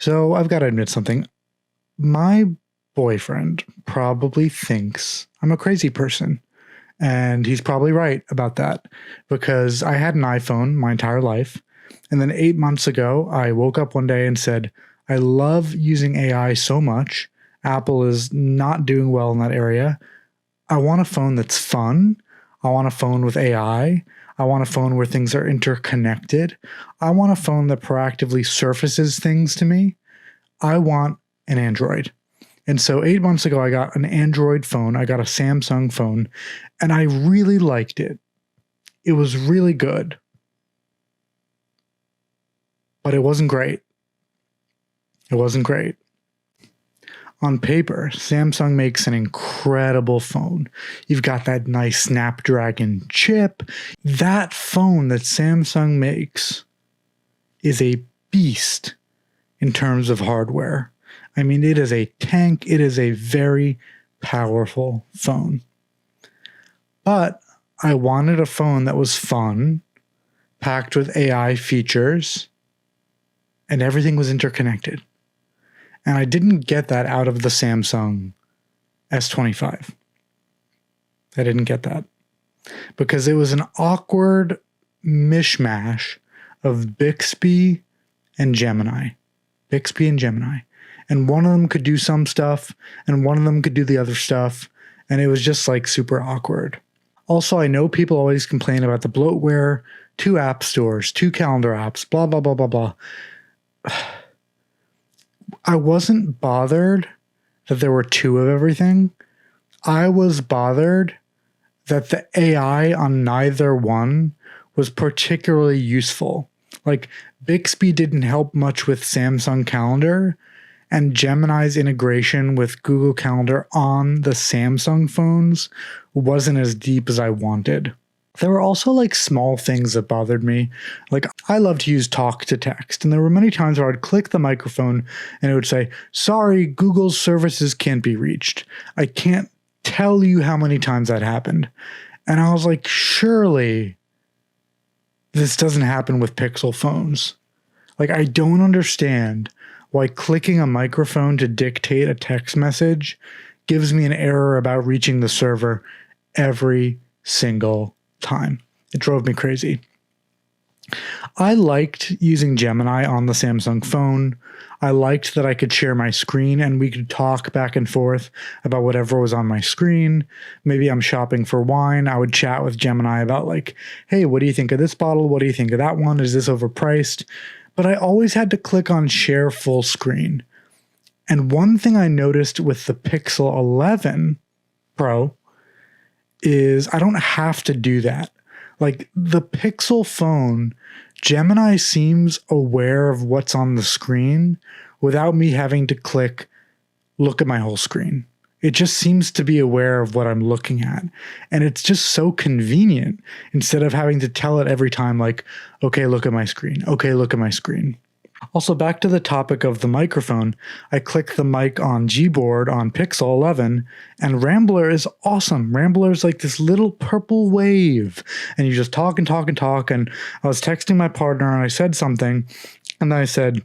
So I've got to admit something. My boyfriend probably thinks I'm a crazy person. And he's probably right about that because I had an iPhone my entire life. And then 8 months ago, I woke up one day and said, I love using AI so much. Apple is not doing well in that area. I want a phone that's fun. I want a phone with AI. I want a phone where things are interconnected. I want a phone that proactively surfaces things to me. I want an Android. And so 8 months ago, I got an Android phone. I got a Samsung phone, and I really liked it. It was really good, but it wasn't great. It wasn't great. On paper, Samsung makes an incredible phone. You've got that nice Snapdragon chip. That phone that Samsung makes is a beast in terms of hardware. I mean, it is a tank. It is a very powerful phone. But I wanted a phone that was fun, packed with AI features, and everything was interconnected. And I didn't get that out of the Samsung S25. I didn't get that because it was an awkward mishmash of Bixby and Gemini. Bixby and Gemini. And one of them could do some stuff, and one of them could do the other stuff, and it was just like super awkward. Also, I know people always complain about the bloatware, 2 app stores, 2 calendar apps, blah, blah, blah, blah, blah. I wasn't bothered that there were 2 of everything. I was bothered that the AI on neither one was particularly useful. Like, Bixby didn't help much with Samsung Calendar, and Gemini's integration with Google Calendar on the Samsung phones wasn't as deep as I wanted. There were also like small things that bothered me. Like, I love to use talk to text, and there were many times where I'd click the microphone and it would say, sorry, Google's services can't be reached. I can't tell you how many times that happened. And I was like, surely this doesn't happen with Pixel phones. Like, I don't understand why clicking a microphone to dictate a text message gives me an error about reaching the server every single time. It drove me crazy. I liked using Gemini on the Samsung phone. I liked that I could share my screen and we could talk back and forth about whatever was on my screen. Maybe I'm shopping for wine. I would chat with Gemini about like, hey, what do you think of this bottle? What do you think of that one? Is this overpriced? But I always had to click on share full screen. And one thing I noticed with the Pixel 11 Pro is I don't have to do that. Like, the Pixel phone, Gemini seems aware of what's on the screen without me having to click, look at my whole screen. It just seems to be aware of what I'm looking at. And it's just so convenient instead of having to tell it every time, like, okay, look at my screen. Okay, look at my screen. Also, back to the topic of the microphone, I click the mic on Gboard on Pixel 11, and Rambler is awesome. Rambler is like this little purple wave, and you just talk and talk and talk. And I was texting my partner, and I said something, and then I said,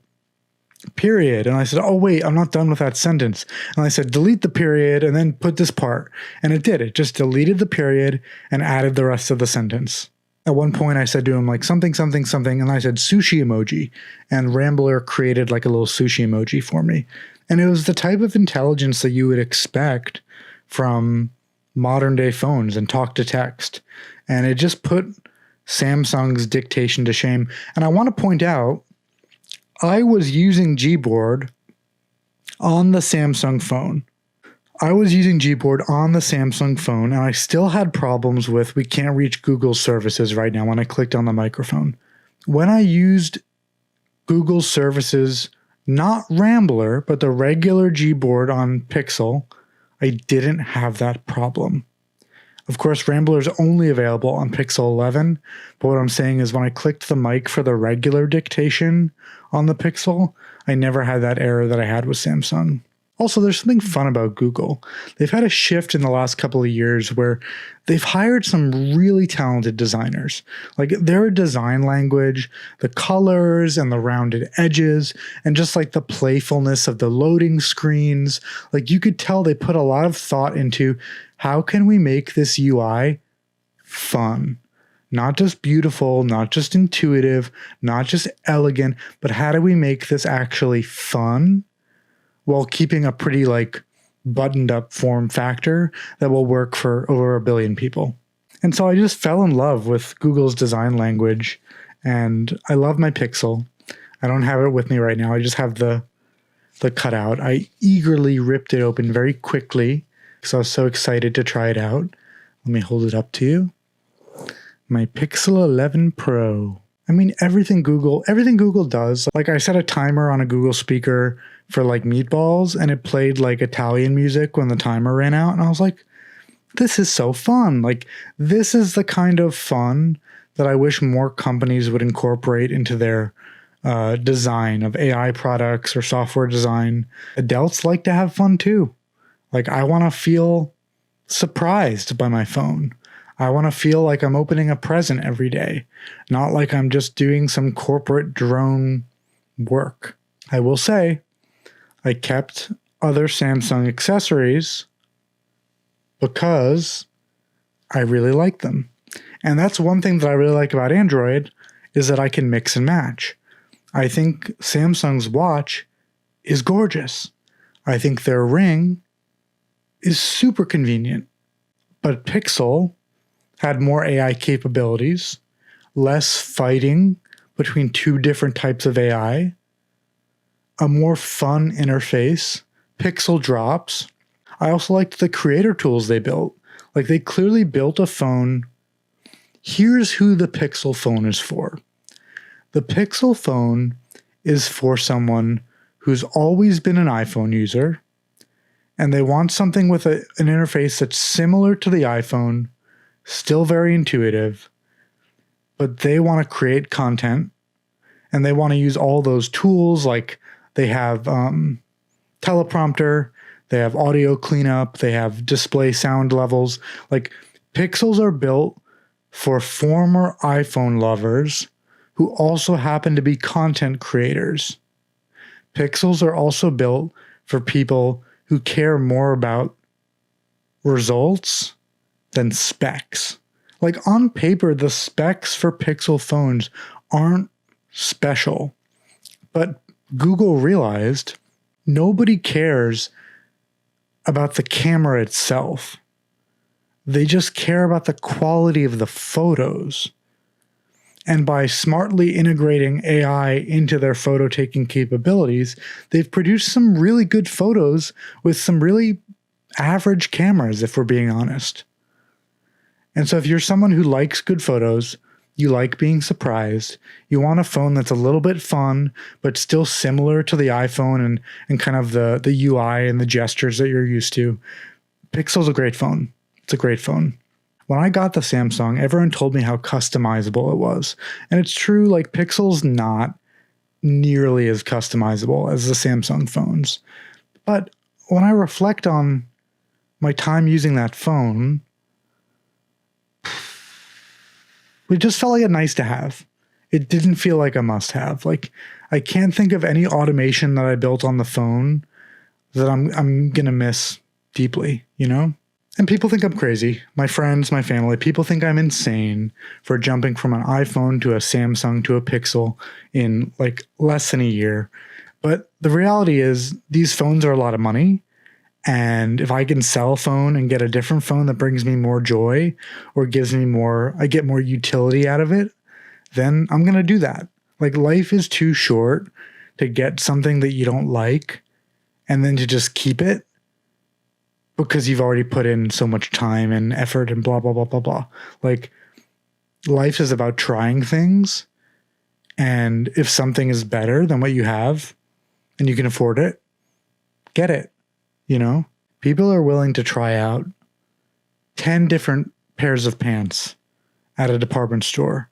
period. And I said, oh, wait, I'm not done with that sentence. And I said, delete the period and then put this part. And it did. It just deleted the period and added the rest of the sentence. At one point, I said to him, like, something, something, something, and I said sushi emoji. And Rambler created like a little sushi emoji for me. And it was the type of intelligence that you would expect from modern day phones and talk to text. And it just put Samsung's dictation to shame. And I want to point out, I was using Gboard on the Samsung phone. And I still had problems with we can't reach Google services right now when I clicked on the microphone. When I used Google services, not Rambler, but the regular Gboard on Pixel, I didn't have that problem. Of course, Rambler is only available on Pixel 11, but what I'm saying is when I clicked the mic for the regular dictation on the Pixel, I never had that error that I had with Samsung. Also, there's something fun about Google. They've had a shift in the last couple of years where they've hired some really talented designers. Like their design language, the colors and the rounded edges, and just like the playfulness of the loading screens. Like you could tell they put a lot of thought into how can we make this UI fun? Not just beautiful, not just intuitive, not just elegant, but how do we make this actually fun while keeping a pretty like buttoned up form factor that will work for over 1 billion people. And so I just fell in love with Google's design language, and I love my Pixel. I don't have it with me right now. I just have the cutout. I eagerly ripped it open very quickly because I was so excited to try it out. Let me hold it up to you. My Pixel 11 Pro. I mean, everything Google does. Like I set a timer on a Google speaker for like meatballs, and it played like Italian music when the timer ran out. And I was like, this is so fun. Like this is the kind of fun that I wish more companies would incorporate into their design of AI products or software design. Adults like to have fun too. Like I want to feel surprised by my phone. I want to feel like I'm opening a present every day, not like I'm just doing some corporate drone work. I will say, I kept other Samsung accessories because I really like them. And that's one thing that I really like about Android is that I can mix and match. I think Samsung's watch is gorgeous. I think their ring is super convenient. But Pixel had more AI capabilities, less fighting between two different types of AI, a more fun interface, pixel drops. I also liked the creator tools they built. Like they clearly built a phone. Here's who the Pixel phone is for. The Pixel phone is for someone who's always been an iPhone user, and they want something with an interface that's similar to the iPhone, still very intuitive, but they want to create content and they want to use all those tools. Like they have teleprompter, they have audio cleanup, they have display sound levels. Like Pixels are built for former iPhone lovers who also happen to be content creators. Pixels are also built for people who care more about results than specs. Like on paper, the specs for Pixel phones aren't special, but Google realized nobody cares about the camera itself. They just care about the quality of the photos. And by smartly integrating AI into their photo taking capabilities, they've produced some really good photos with some really average cameras, if we're being honest. And so if you're someone who likes good photos, you like being surprised, you want a phone that's a little bit fun, but still similar to the iPhone and kind of the UI and the gestures that you're used to, Pixel's a great phone. It's a great phone. When I got the Samsung, everyone told me how customizable it was. And it's true, like Pixel's not nearly as customizable as the Samsung phones. But when I reflect on my time using that phone, it just felt like a nice to have. It didn't feel like a must have. Like I can't think of any automation that I built on the phone that I'm going to miss deeply, you know? And people think I'm crazy. My friends, my family, people think I'm insane for jumping from an iPhone to a Samsung to a Pixel in like less than a year. But the reality is these phones are a lot of money. And if I can sell a phone and get a different phone that brings me more joy or gives me more, I get more utility out of it, then I'm going to do that. Like life is too short to get something that you don't like and then to just keep it because you've already put in so much time and effort and blah, blah, blah, blah, blah. Like life is about trying things. And if something is better than what you have and you can afford it, get it. You know, people are willing to try out 10 different pairs of pants at a department store.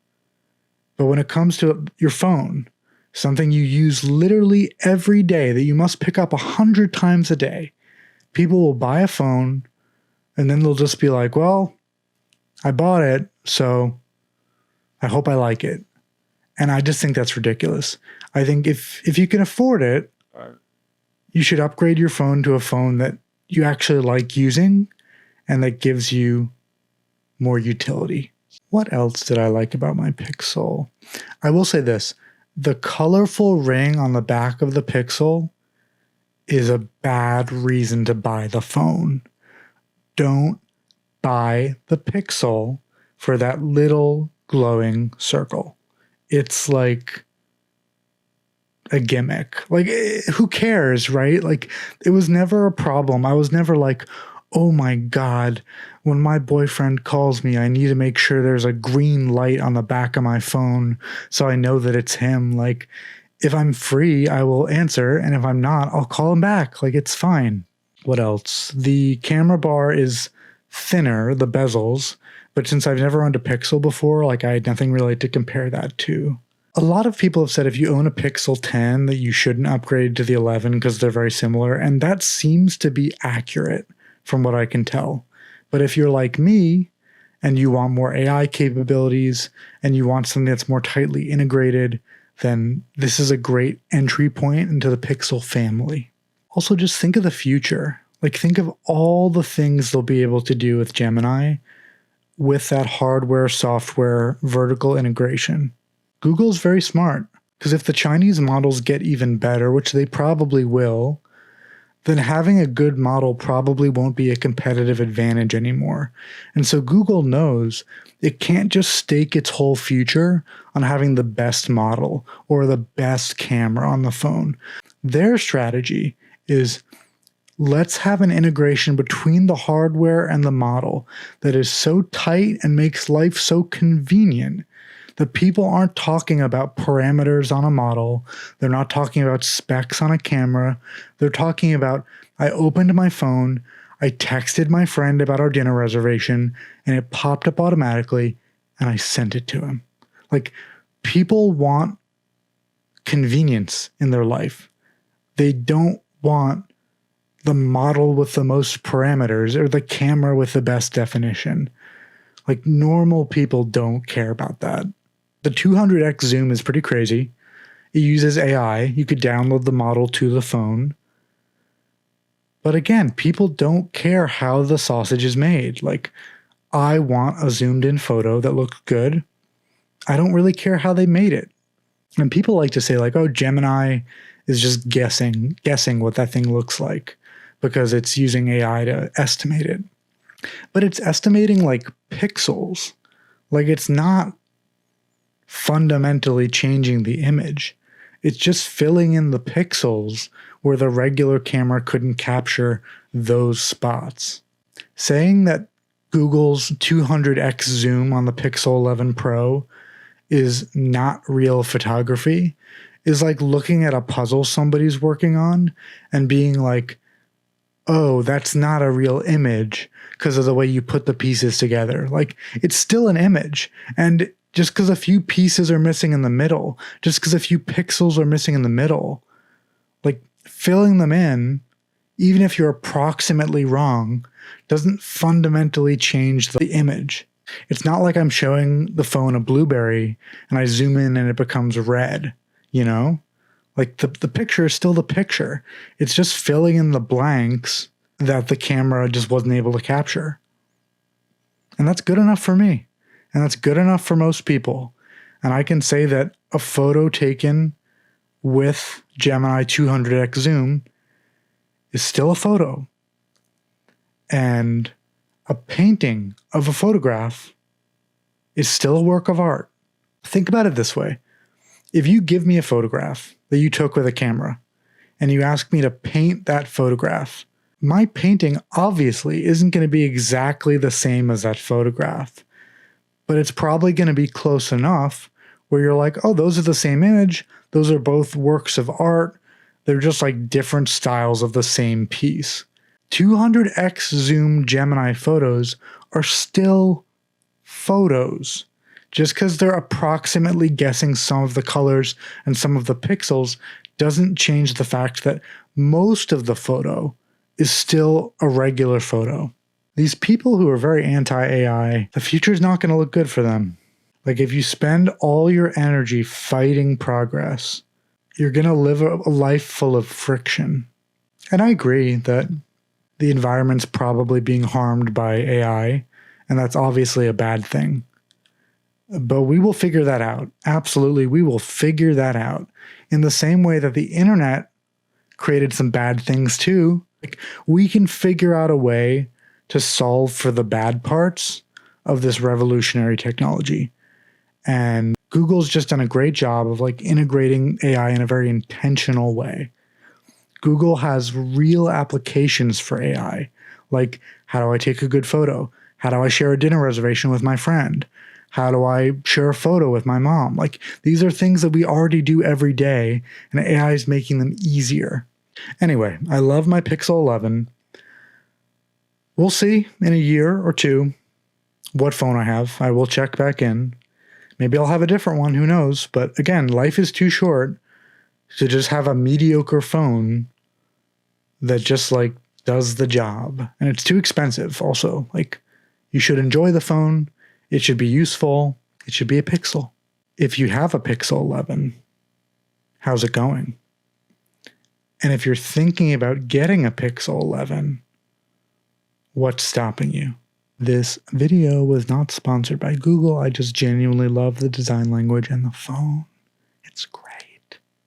But when it comes to your phone, something you use literally every day that you must pick up 100 times a day, people will buy a phone and then they'll just be like, well, I bought it, so I hope I like it. And I just think that's ridiculous. I think if you can afford it, you should upgrade your phone to a phone that you actually like using and that gives you more utility. What else did I like about my Pixel? I will say this. The colorful ring on the back of the Pixel is a bad reason to buy the phone. Don't buy the Pixel for that little glowing circle. It's like a gimmick. Like, who cares, right? Like, it was never a problem. I was never like, oh my God, when my boyfriend calls me, I need to make sure there's a green light on the back of my phone so I know that it's him. Like, if I'm free, I will answer. And if I'm not, I'll call him back. Like, it's fine. What else? The camera bar is thinner, the bezels. But since I've never owned a Pixel before, like, I had nothing really to compare that to. A lot of people have said if you own a Pixel 10 that you shouldn't upgrade to the 11 because they're very similar. And that seems to be accurate from what I can tell. But if you're like me and you want more AI capabilities and you want something that's more tightly integrated, then this is a great entry point into the Pixel family. Also, just think of the future. Like, think of all the things they'll be able to do with Gemini with that hardware, software, vertical integration. Google's very smart, because if the Chinese models get even better, which they probably will, then having a good model probably won't be a competitive advantage anymore. And so Google knows it can't just stake its whole future on having the best model or the best camera on the phone. Their strategy is, let's have an integration between the hardware and the model that is so tight and makes life so convenient that people aren't talking about parameters on a model. They're not talking about specs on a camera. They're talking about, I opened my phone, I texted my friend about our dinner reservation, and it popped up automatically, and I sent it to him. Like, people want convenience in their life. They don't want the model with the most parameters or the camera with the best definition. Like, normal people don't care about that. The 200x zoom is pretty crazy. It uses AI. You could download the model to the phone. But again, people don't care how the sausage is made. Like, I want a zoomed in photo that looks good. I don't really care how they made it. And people like to say, like, oh, Gemini is just guessing what that thing looks like because it's using AI to estimate it. But it's estimating like pixels. Like, it's not fundamentally changing the image. It's just filling in the pixels where the regular camera couldn't capture those spots. Saying that Google's 200x zoom on the Pixel 11 Pro is not real photography is like looking at a puzzle somebody's working on and being like, oh, that's not a real image because of the way you put the pieces together. Like, it's still an image. And just because a few pieces are missing in the middle, just because a few pixels are missing in the middle, like, filling them in, even if you're approximately wrong, doesn't fundamentally change the image. It's not like I'm showing the phone a blueberry and I zoom in and it becomes red, you know? Like, the picture is still the picture. It's just filling in the blanks that the camera just wasn't able to capture. And that's good enough for me. And that's good enough for most people. And I can say that a photo taken with Gemini 200x zoom is still a photo. And a painting of a photograph is still a work of art. Think about it this way. If you give me a photograph that you took with a camera and you ask me to paint that photograph, my painting obviously isn't going to be exactly the same as that photograph, but it's probably going to be close enough where you're like, oh, those are the same image. Those are both works of art. They're just like different styles of the same piece. 200x zoom Gemini photos are still photos. Just because they're approximately guessing some of the colors and some of the pixels doesn't change the fact that most of the photo is still a regular photo. These people who are very anti-AI, the future is not going to look good for them. Like, if you spend all your energy fighting progress, you're going to live a life full of friction. And I agree that the environment's probably being harmed by AI, and that's obviously a bad thing. But we will figure that out. Absolutely, we will figure that out. In the same way that the internet created some bad things too. Like, we can figure out a way to solve for the bad parts of this revolutionary technology. And Google's just done a great job of like integrating AI in a very intentional way. Google has real applications for AI. Like, how do I take a good photo? How do I share a dinner reservation with my friend? How do I share a photo with my mom? Like, these are things that we already do every day, and AI is making them easier. Anyway, I love my Pixel 11. We'll see in a year or two what phone I have. I will check back in. Maybe I'll have a different one, who knows? But again, life is too short to just have a mediocre phone that just like does the job. And it's too expensive also. Like, you should enjoy the phone. It should be useful. It should be a Pixel. If you have a Pixel 11, how's it going? And if you're thinking about getting a Pixel 11, what's stopping you? This video was not sponsored by Google. I just genuinely love the design language and the phone. It's great.